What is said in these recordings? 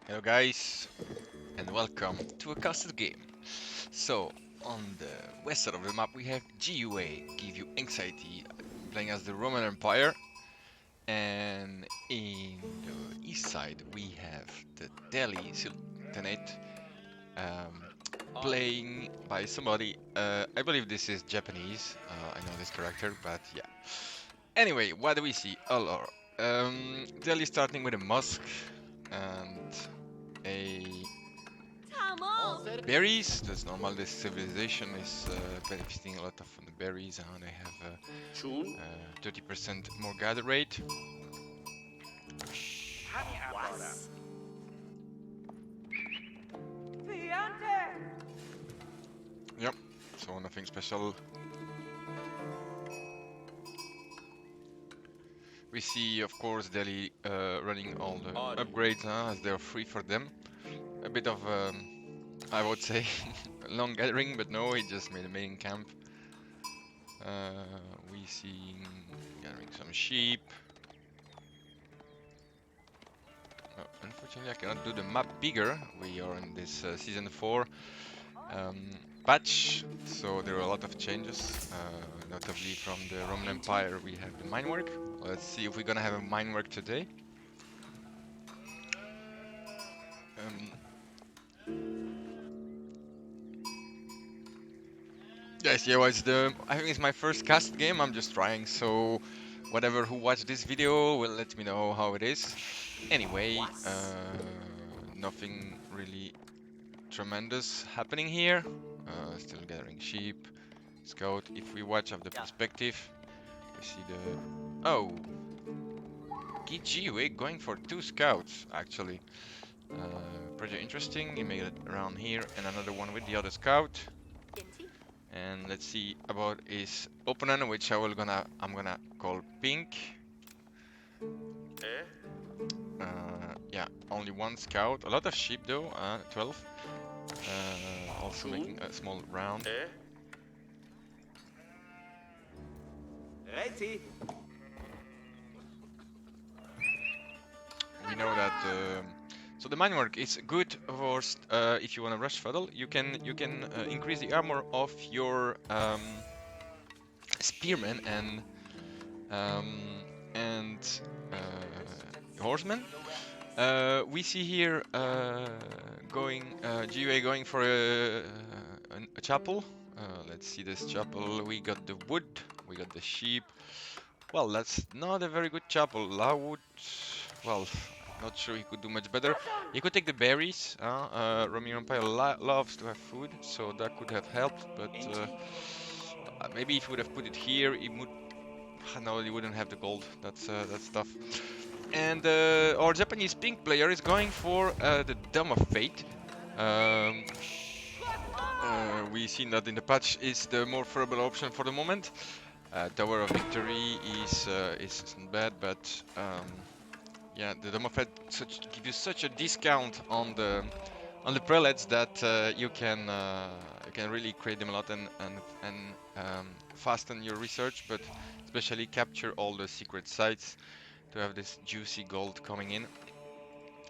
Hello guys, and welcome to a casted game. So, on the west side of the map we have GUA, Give You Anxiety, playing as the Roman Empire. And in the east side we have the Delhi Sultanate, um, playing by somebody, I believe this is Japanese, I know this character, but yeah. Anyway, what do we see? Delhi starting with a mosque and a berries. That's normal. This civilization is benefiting a lot from the berries, and they have 30% more gather rate. Yep. So nothing special. We see, of course, Delhi running all the upgrades as they're free for them. A bit of, I would say, long gathering, but no, he just made a main camp. We see gathering some sheep. Unfortunately, I cannot do the map bigger. We are in this season 4 patch, so there are a lot of changes, notably from the Roman Empire. We have the mine work. Let's see if we're gonna have a mine work today. Yes, yeah, well, I think it's my first cast game. I'm just trying, so whatever who watched this video will let me know how it is. Anyway, nothing really tremendous happening here. Still gathering sheep. Scout. If we watch of the perspective, we see the GG. We're going for 2 scouts actually. Pretty interesting. He made it around here, and another one with the other scout. And let's see about his opponent, which I'm gonna call Pink. Yeah, only 1 scout. A lot of sheep though. 12. Also making a small round. We know that. So the mine work is good for if you want to rush fuddle. You can increase the armor of your spearmen and horsemen. We see here GUA going for a chapel. Let's see this chapel. We got the wood, we got the sheep. Well, that's not a very good chapel. Lawood, well, not sure he could do much better. He could take the berries. Roman Empire loves to have food, so that could have helped. But maybe if he would have put it here, he would. No, he wouldn't have the gold. That's tough. And our Japanese pink player is going for the Dome of Fate. We've seen that in the patch is the more favorable option for the moment. Tower of Victory is not bad, but yeah, the Dome of Fate give you such a discount on the prelates that you can really create them a lot and fasten your research, but especially capture all the secret sites to have this juicy gold coming in.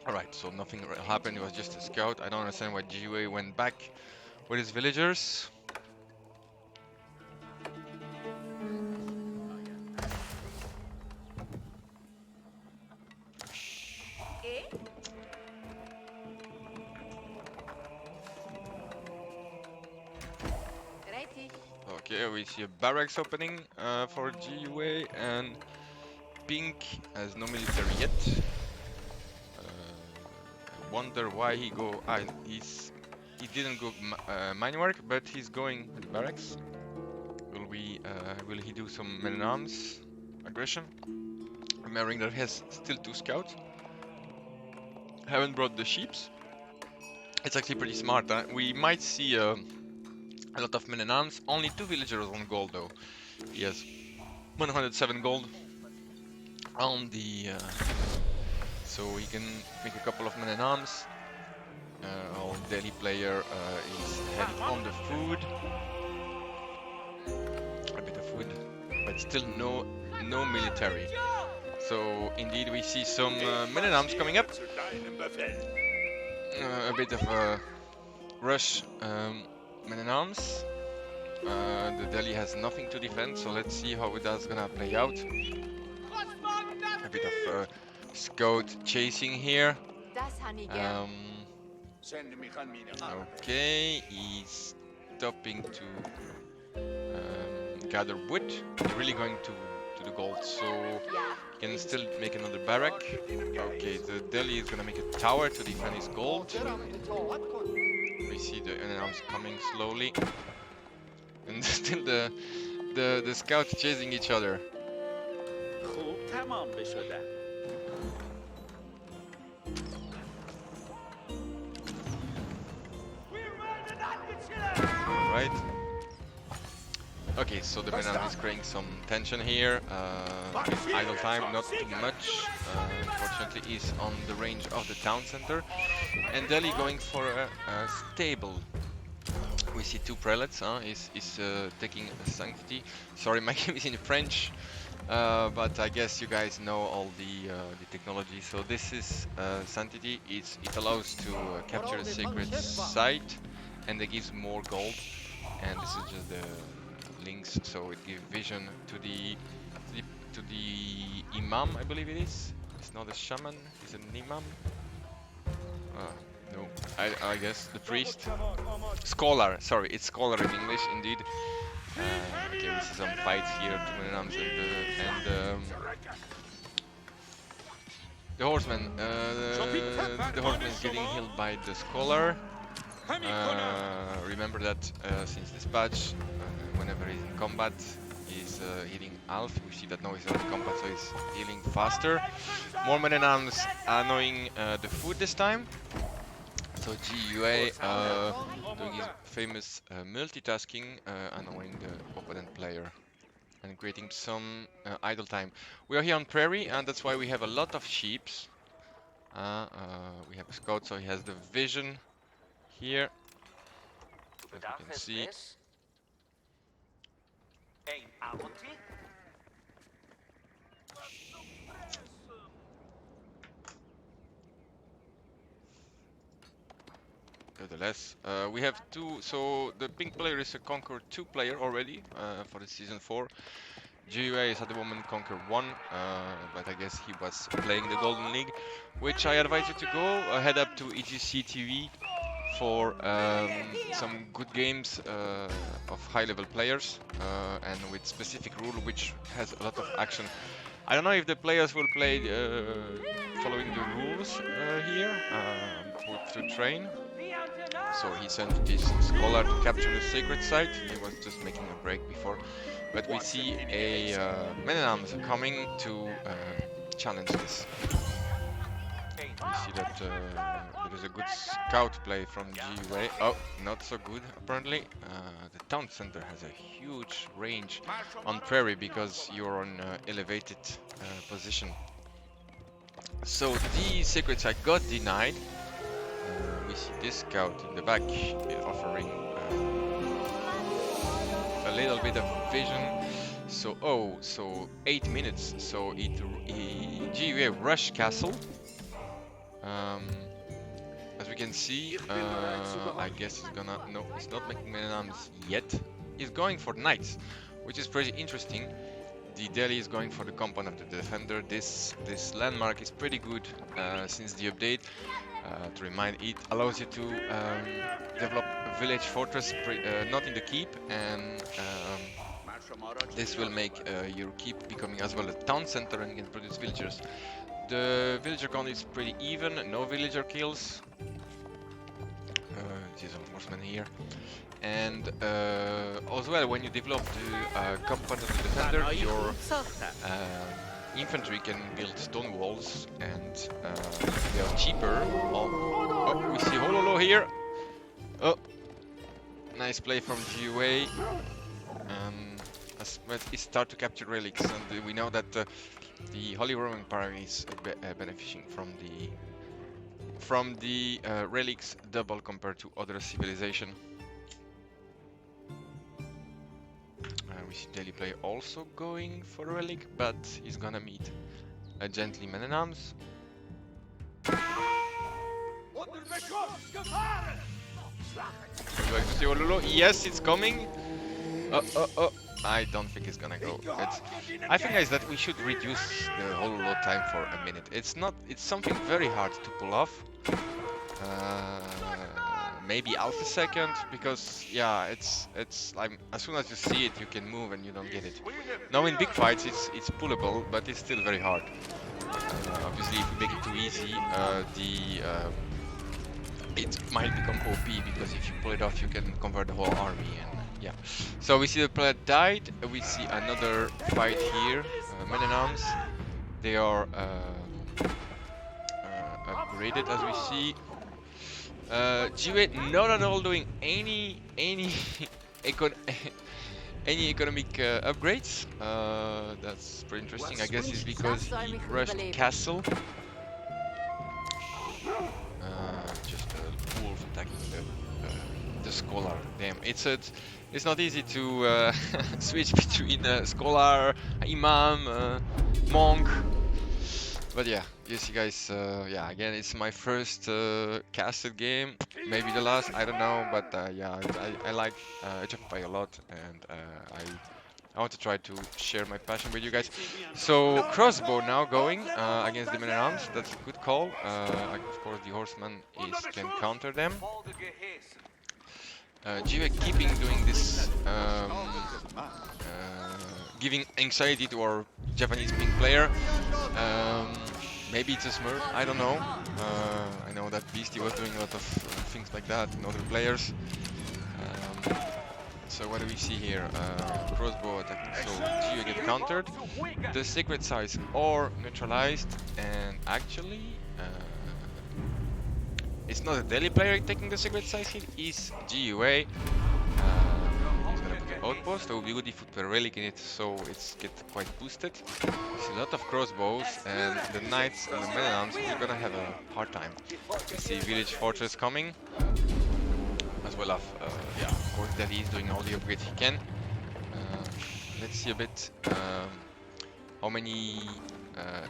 Alright, so nothing happened, it was just a scout. I don't understand why GUA went back with his villagers. Okay, we see a barracks opening for GUA, and Pink has no military yet. I wonder why he didn't go mine work, but he's going with the barracks. Will he do some men at arms aggression? Remembering that he has still 2 scouts. Haven't brought the sheeps. It's actually pretty smart. We might see a lot of men at arms. Only 2 villagers on gold though. He has 107 gold on the. So he can make a couple of men at arms. Our Delhi player is heavy on the food. A bit of food, but still no military. So indeed we see some men at arms coming up. a bit of a rush men in arms. The Delhi has nothing to defend, so let's see how that's gonna play out. A bit of scout chasing here. Okay, he's stopping to gather wood. He's really going to the gold, so he can still make another barrack. Okay, the Delhi is gonna make a tower to defend his gold. We see the arms coming slowly, and still the scouts chasing each other. Right. Okay, so the Menam is creating some tension here. Idle time, not too much. Unfortunately, is on the range of the town center. And Delhi going for a stable. We see two prelates. Is taking a sanctity. Sorry, my game is in French, but I guess you guys know all the technology. So this is sanctity. It allows to capture a sacred site, and it gives more gold. And this is just the links, so it gives vision to the imam, I believe it is. It's not a shaman, it's an imam. No, I guess the priest. Scholar, sorry, it's scholar in English, indeed. Okay, we see some fights here, two Menams and the horseman. The horseman is getting healed by the scholar. Remember that since this patch, whenever he's in combat, he's healing half. We see that now he's out of combat, so he's healing faster. More men in arms annoying the food this time. So GiveUA doing his famous multitasking, annoying the opponent player and creating some idle time. We are here on prairie, and that's why we have a lot of sheeps. We have a scout, so he has the vision here. As you can see. Nevertheless, we have two. So the pink player is a Conquer 2 player already for the season 4. GiveUA is at the moment Conquer 1, but I guess he was playing the Golden League, which I advise you to go head up to EGC TV for some good games of high-level players and with specific rule which has a lot of action. I don't know if the players will play following the rules here to train. So he sent his scholar to capture the sacred site. He was just making a break before. But we see a men-at-arms coming to challenge this. We see that there is a good scout play from GiveUA. Oh, not so good apparently. The town center has a huge range on prairie because you're on elevated position. So the sacred site got denied. We see this scout in the back offering a little bit of vision. So, so 8 minutes. So GiveUA rush castle. As we can see, I guess he's gonna... No, he's not making men arms yet. He's going for knights, which is pretty interesting. The Delhi is going for the compound of the defender. This landmark is pretty good since the update. To remind, it allows you to develop a village fortress, not in the keep, and this will make your keep becoming as well a town center and can produce villagers. The villager count is pretty even, no villager kills. There's a horseman here. And as well, when you develop the compound of the defender, your infantry can build stone walls, and they are cheaper. Oh, we see Hololo here. Oh, nice play from GiveUA. As it start to capture relics, and we know that the Holy Roman Empire is benefiting from the relics double compared to other civilization. We see Daily Play also going for a relic, but he's gonna meet a gentleman in arms. Back to Lulu. Yes, it's coming. I don't think it's gonna go. I think, guys, that we should reduce the whole load time for a minute. It's something very hard to pull off. Maybe half a second, because yeah, it's like as soon as you see it, you can move and you don't get it. Now in big fights, it's pullable, but it's still very hard. Obviously, if you make it too easy, it might become OP, because if you pull it off, you can convert the whole army. And yeah, so we see the player died. We see another fight here. Men in arms, they are upgraded, as we see. GiveUA not at all doing any any economic upgrades. That's pretty interesting. I guess it's because he rushed castle. Just a wolf attacking the scholar. Damn, it's not easy to switch between scholar, imam, monk. But yeah, you see, guys, yeah, again, it's my first casted game, maybe the last, I don't know, but yeah, I like Age of Empires a lot, and I want to try to share my passion with you guys. So crossbow now going against the men at arms. That's a good call. Of course, the horseman can counter them. GiveUA keeping doing this, giving anxiety to our Japanese ping player. Maybe it's a smurf, I don't know. I know that Beastie was doing a lot of things like that in other players. So what do we see here? Crossbow attacking, so GiveUA get countered. The secret size are neutralized, and actually it's not a Delhi player taking the secret size hit, it's GiveUA. He's gonna put an outpost. It would be good if we put a relic in it, so it's get quite boosted. We see a lot of crossbows, and the knights and the men at arms are gonna have a hard time. We see village fortress coming, as well as yeah, of course, Delhi is doing all the upgrades he can. Let's see a bit how many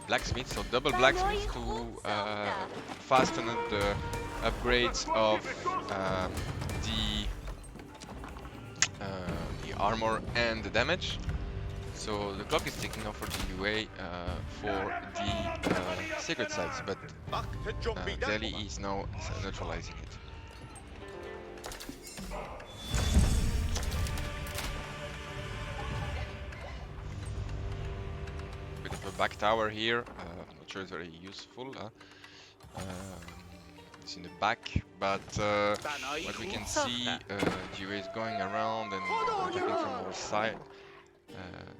blacksmiths, so double blacksmiths to fasten up the upgrades of the armor and the damage. So the clock is ticking off for GiveUA for the secret sites, but Delhi is now neutralizing it. Bit of a back tower here. I'm not sure it's very useful. It's in the back, but what we can see, GiveUA is going around and attacking from our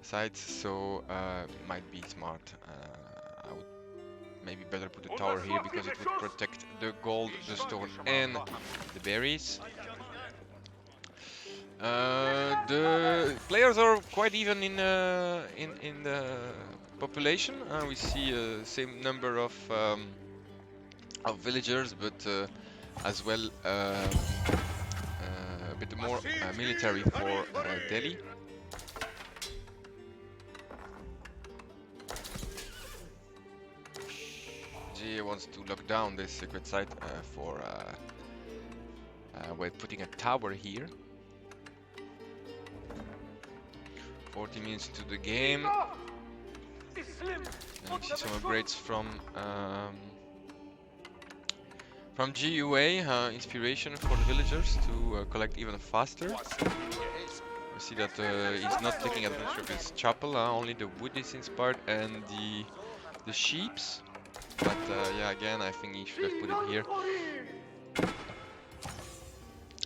sides, so might be smart. I would maybe better put a tower here, because it would protect the gold, the stone, and the berries. The players are quite even in the population. We see same number of villagers, but as well a bit more military for Delhi. GiveUA wants to lock down this secret site by putting a tower here. 40 minutes into the game. And we see some upgrades from GiveUA, inspiration for the villagers to collect even faster. We see that he's not taking advantage of his chapel, only the wood is inspired and the sheeps. But yeah, again, I think he should have put it here.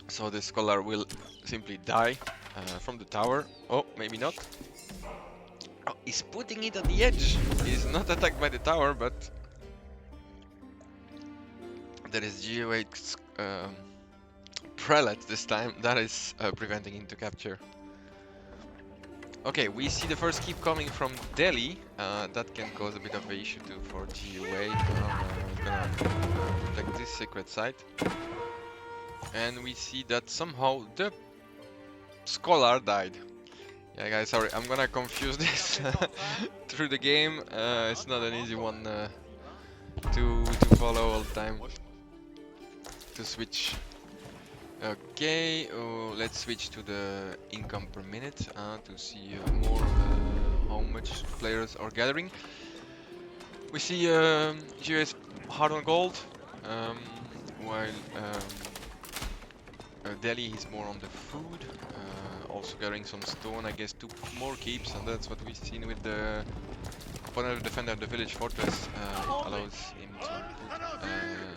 So the scholar will simply die from the tower. Oh, maybe not. Oh, he's putting it at the edge. He's not attacked by the tower, but there is GiveUA's prelate this time that is preventing him to capture. Okay, we see the first keep coming from Delhi. That can cause a bit of an issue too for GiveUA. Gonna protect this secret site. And we see that somehow the scholar died. Yeah, guys, sorry, I'm gonna confuse this through the game. It's not an easy one to follow all the time. to switch. Okay, let's switch to the income per minute to see more how much players are gathering. We see GS hard on gold, while Delhi is more on the food, also gathering some stone, I guess, 2 more keeps, and that's what we've seen with the opponent defender of the village fortress. It allows him to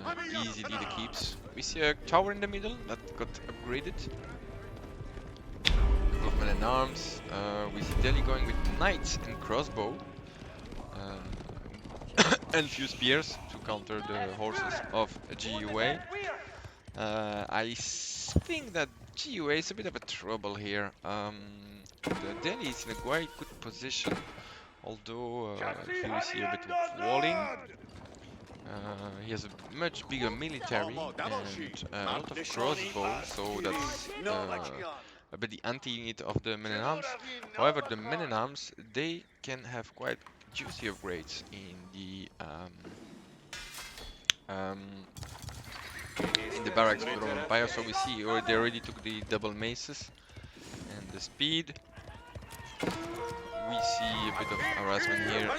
put easily the keeps. We see a tower in the middle that got upgraded. Couple of men in arms. We see Delhi going with knights and crossbow. And few spears to counter the horses of GUA. I think that GUA is a bit of a trouble here. The Delhi is in a quite good position, although here we see a bit of walling. He has a much bigger military and a lot of crossbow, so that's a bit the anti-unit of the men-in-arms. However, the men-in-arms, they can have quite juicy upgrades in the barracks of the Roman Empire. So we see they already took the double maces and the speed. We see a bit of harassment here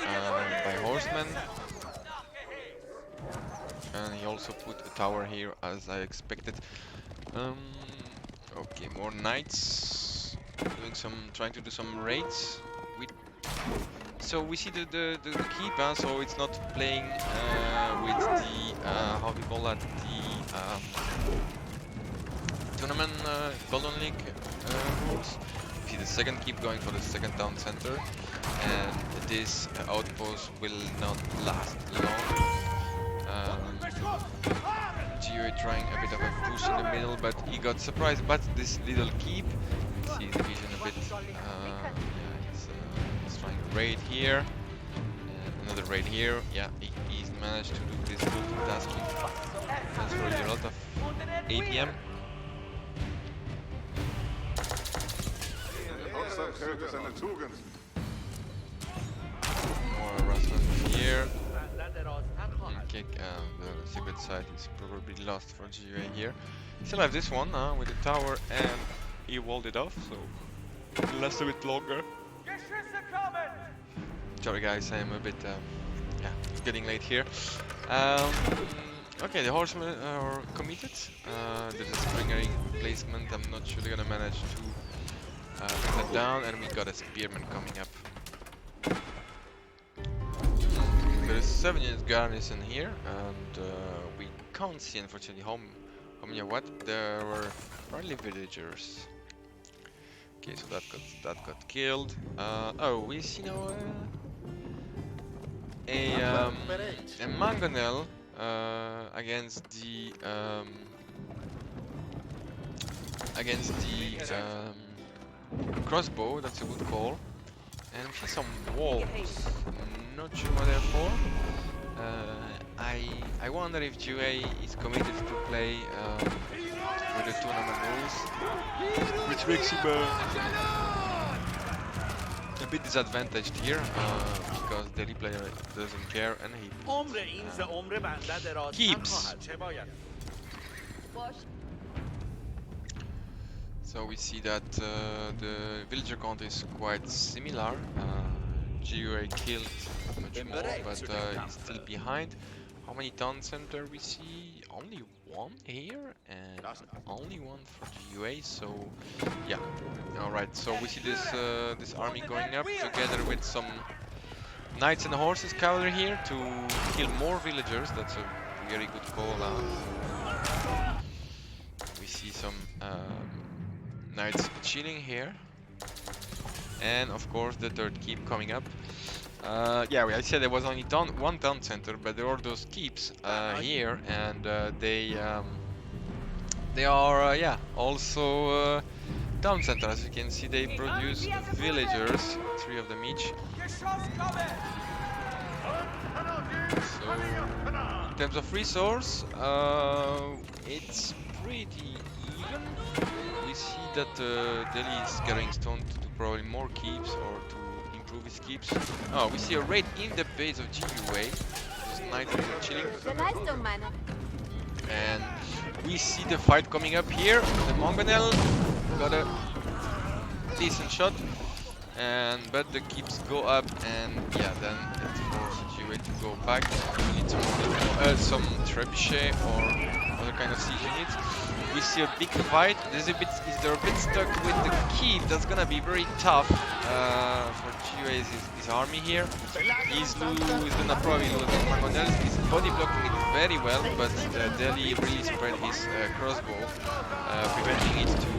by horsemen. And he also put a tower here as I expected. Okay, more knights trying to do some raids. So we see the keep, so it's not playing with the how do you call that, the tournament Golden League rules. We see the second keep going for the second town center, and this outpost will not last long. GUA trying a bit of a push in the middle, but he got surprised by this little keep. See the vision a bit. Yeah, he's trying to raid here. Another raid here. Yeah, he's managed to do this multitasking. That's really a lot of APM. More harassment here. Okay, the secret site is probably lost for GUA here. Still have this one with the tower, and he walled it off, so it lasts a bit longer. Sorry guys, I'm a bit, yeah, it's getting late here. Okay, the horsemen are committed. There's a springering placement. I'm not sure they're gonna manage to bring that down, and we got a spearman coming up. There is 7 units garrison here, and we can't see unfortunately how many or what. There were probably villagers. Okay, so that got killed. Oh, we see now a mangonel against the crossbow. That's a good call. And we see some walls. Not sure what they're for. I wonder if GUA is committed to play with the tournament rules, which makes him a bit disadvantaged here because the player doesn't care and he keeps. So we see that the villager count is quite similar. GUA killed much more, but he's still behind. How many town center we see? Only one here and only one for GUA. So yeah, all right. So we see this army going up together with some knights and horses cavalry here to kill more villagers. That's a very good call out. We see some knights chilling here. And of course the third keep coming up. Yeah, I said there was only one town center, but there are those keeps here, and they are yeah, also town center. As you can see, they produce villagers, 3 of them each. So in terms of resource, it's pretty even. We see that Delhi is gathering stone to do probably more keeps or to improve his keeps. Oh, we see a raid in the base of GUA. Just knights are chilling. And We see the fight coming up here. The Mongonel got a decent shot, but the keeps go up, and yeah, then it forces GiveUA to go back. We need some trebuchet or other kind of siege units. We see a big fight. They're a bit stuck with the keep. That's gonna be very tough for GiveUA's army here. He's gonna probably lose the Mangonels. He's body blocking it very well, but Delhi really spread his crossbow, preventing it to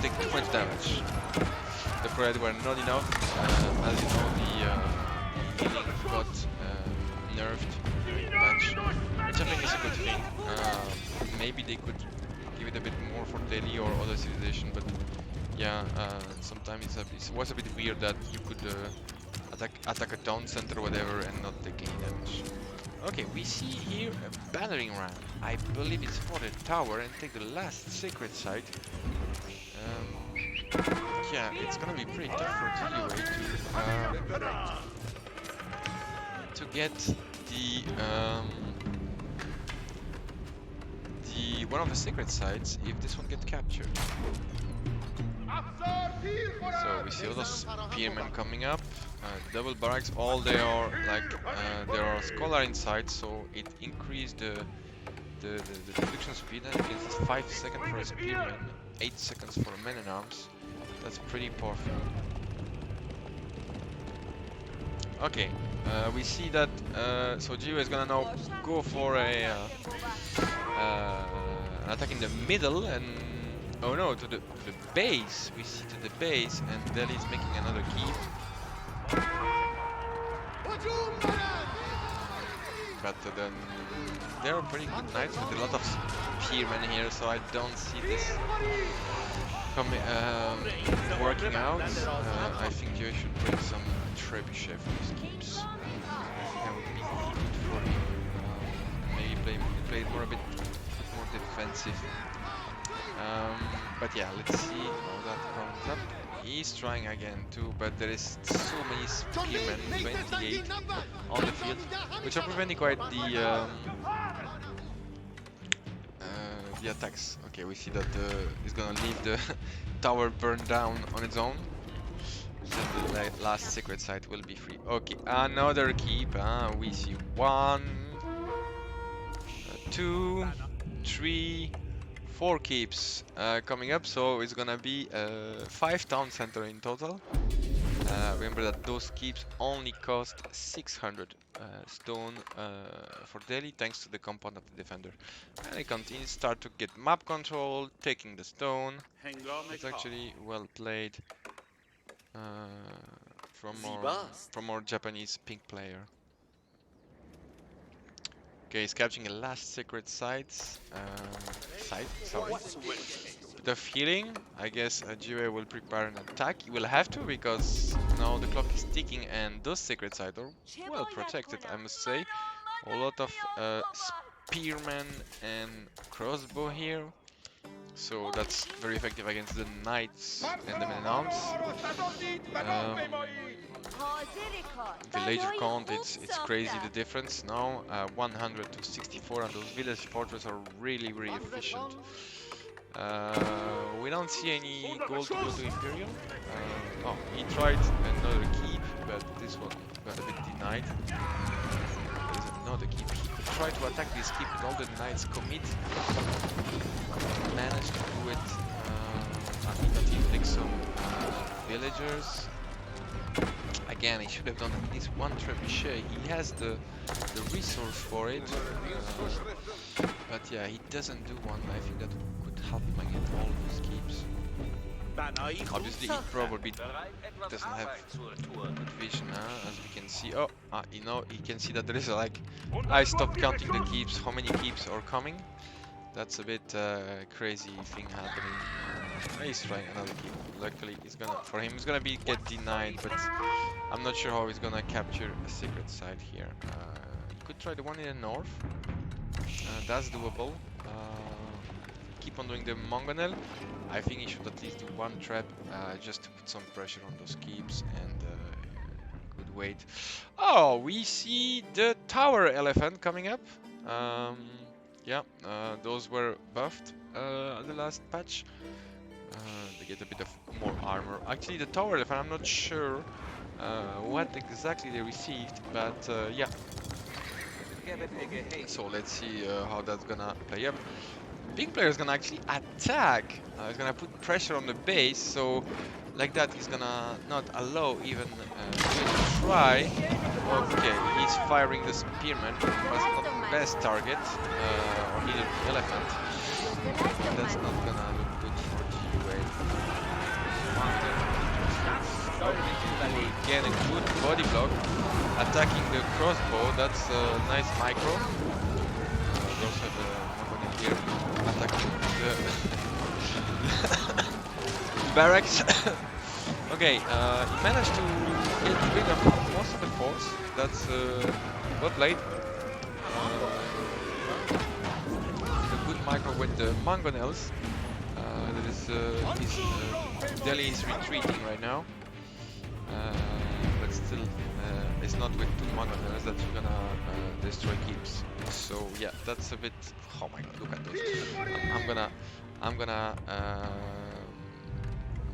take too much damage. The Parade were not enough. As you know, the healing got nerfed during the patch, which I think is a good thing. Maybe they could give it a bit more for Delhi or other civilization, but yeah, sometimes it was a bit weird that you could attack a town center or whatever and not take any damage. Okay, we see here a battering ram. I believe it's for the tower and take the last sacred site. Yeah, it's gonna be pretty tough for GiveUA to get the one of the sacred sites if this one gets captured. So we see all those spearmen coming up, double barracks. All they are like there are scholar inside, so it increased the production speed. And it's 5 seconds for a spearman, 8 seconds for a man in arms. That's pretty powerful. Okay, we see that so GiveUA is gonna now go for a an attack in the middle, and oh no, to the base. We see to the base, and Delhi is making another keep. But then there are pretty good knights with a lot of spearmen here, so I don't see this working out. I think you should bring some trebuchet for these keeps. I think that would be good for him. Maybe play a bit more defensive. But yeah, let's see how that comes up. He's trying again too, but there is so many spearmen, 28 on the field, which are preventing quite the attacks. Okay, we see that he's gonna leave the tower burned down on its own. Then the last sacred site will be free. Okay, another keep. We see 1, 2, 3, 4 keeps coming up, so it's gonna be 5 town center in total. Remember that those keeps only cost 600 stone for Delhi, thanks to the compound of the defender. And it continues, start to get map control, taking the stone. It's actually well played from our Japanese pink player. Okay, he's capturing a last sacred site. Sorry. Bit of healing. I guess GiveUA will prepare an attack. He will have to, because now the clock is ticking and those sacred sites are well protected, I must say. A lot of spearmen and crossbow here. So that's very effective against the knights and the men-at-arms. Villager count, it's crazy the difference now. 100 to 64, and those village fortresses are really efficient. We don't see any gold to go to Imperial. Oh, he tried another keep, but this one got a bit denied. There's another keep. He tried to attack this keep, but all the knights commit. Managed to do it. I think that he takes some villagers. Again, he should have done at least 1 trebuchet. He has the resource for it. But yeah, he doesn't do one. I think that could help him against all of those keeps. Obviously, he probably doesn't have good vision, as we can see. Oh, you know, he can see that there is like, I stopped counting the keeps, how many keeps are coming. That's a bit crazy thing happening. He's trying another keep. Luckily, for him, it's gonna get denied, but I'm not sure how he's gonna capture a secret site here. He could try the one in the north. That's doable. Keep on doing the Mongonel. I think he should at least do 1 trap just to put some pressure on those keeps, and could wait. Oh, we see the tower elephant coming up. Yeah, those were buffed the last patch. They get a bit of more armor. Actually, the tower elephant, I'm not sure what exactly they received, but yeah. So let's see how that's gonna play up. Pink player is gonna actually attack. He's gonna put pressure on the base, so like that he's gonna not allow even to try. Okay, he's firing the spearman. Was not the best target, or either the elephant. That's not gonna look good for GiveUA. Again, a good body block. Attacking the crossbow, that's a nice micro. We also have a here attacking the barracks. Okay, he managed to get rid of most of the force. That's well played. A good micro with the mangonels. Delhi is retreating right now. But still, it's not with two mangonels that you're gonna destroy keeps. So yeah, that's a bit. Oh my god, look at those. I'm gonna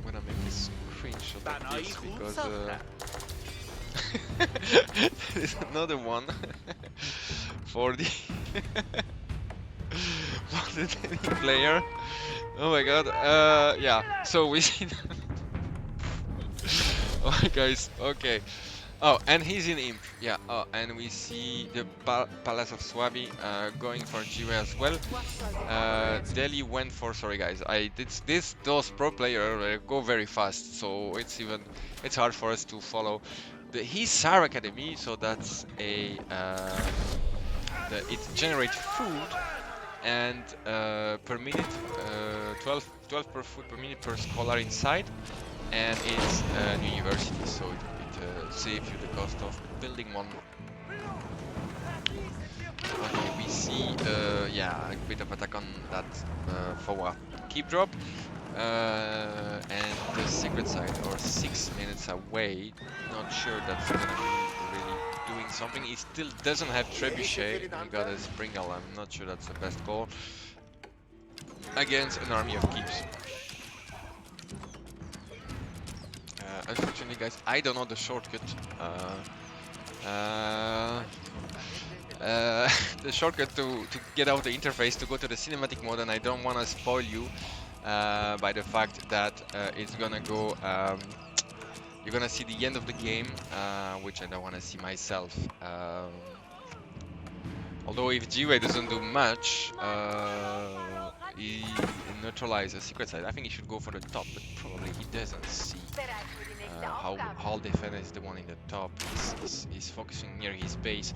make a screenshot of this because there's another one for the for the Delhi player. Oh my god. Yeah. So we see. Oh guys. Okay. Oh, and he's in Imp, yeah. Oh, and we see the Palace of Swabi going for GiveUAnxiety as well. Delhi went for, sorry guys, those pro players go very fast, so it's hard for us to follow. His SAR Academy, so that's a it generates food and per minute 12 per food per minute per scholar inside, and it's an university, so it save you the cost of building one. Okay, we see yeah, a bit of attack on that forward keep drop, and the secret side, or 6 minutes away. Not sure that's gonna be really doing something. He still doesn't have trebuchet. He got a Springle. I'm not sure that's the best call against an army of keeps. Unfortunately, guys, I don't know the shortcut. The shortcut to get out the interface to go to the cinematic mode, and I don't want to spoil you by the fact that it's gonna go. You're gonna see the end of the game, which I don't want to see myself. Although if GiveUAnxiety doesn't do much, he neutralizes the secret side. I think he should go for the top, but probably he doesn't see how Hall Defender is the one in the top. He's focusing near his base,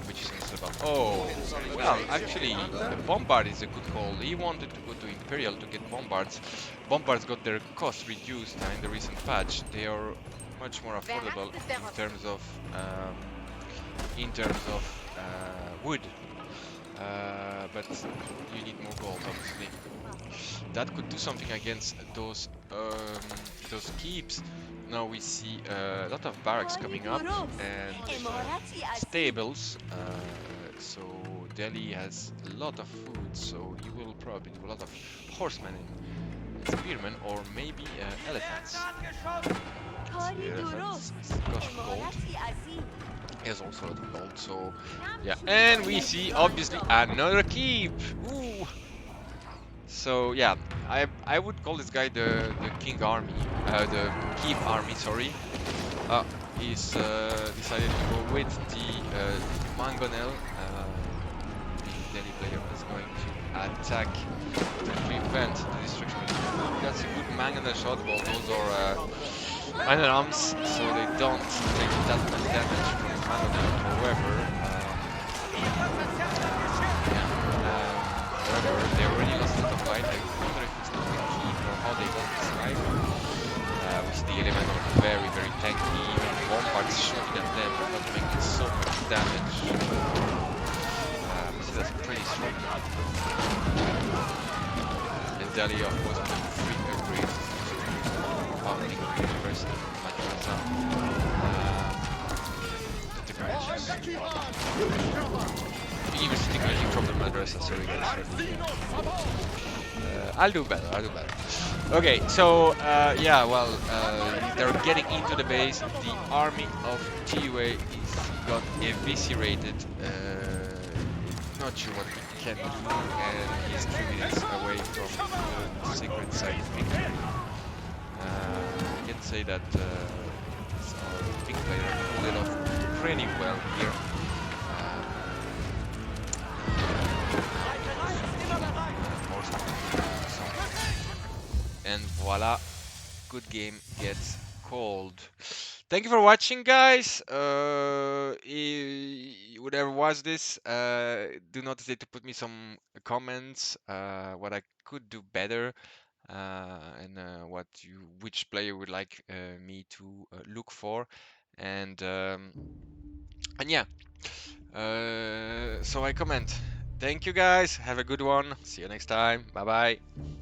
which is instead of. Oh, well, actually, the Bombard is a good call. He wanted to go to Imperial to get Bombards. Bombards got their cost reduced in the recent patch. They are much more affordable in terms of wood, but you need more gold, obviously. That could do something against those keeps. Now we see a lot of barracks coming up and stables. So Delhi has a lot of food, so you will probably do a lot of horsemen and spearmen, or maybe elephants. Elephants cost gold. He has also a lot of gold, so yeah. And we see obviously another keep. Ooh. So yeah, I would call this guy the king army, the keep army. Sorry. He's decided to go with the Mangonel. The Delhi player is going to attack to prevent the destruction. That's a good Mangonel shot. Well, those are iron arms, so they don't take that much damage from Mangonel. However, they already lost a lot of light. I wonder if it's not the keep or how they got this life. We see the elemental very, very tanky. Even Bombard's shooting at them, but not making so much damage. We see that's pretty strong. And Delhi, of course, with 3 upgrades. Farming University, like for example. University Technology from the madrasa. Sorry guys for the. I'll do better. I'll do better. Okay, so yeah, well, they're getting into the base. The army of GUA is got eviscerated. Not sure what he can do, and he's 3 minutes away from the secret scientific. I can say that our big player pulled it off pretty well here. And voila, good game gets called. Thank you for watching, guys. Whatever was this, do not hesitate to put me some comments. What I could do better, and which player would like me to look for, and yeah. So I comment. Thank you, guys. Have a good one. See you next time. Bye bye.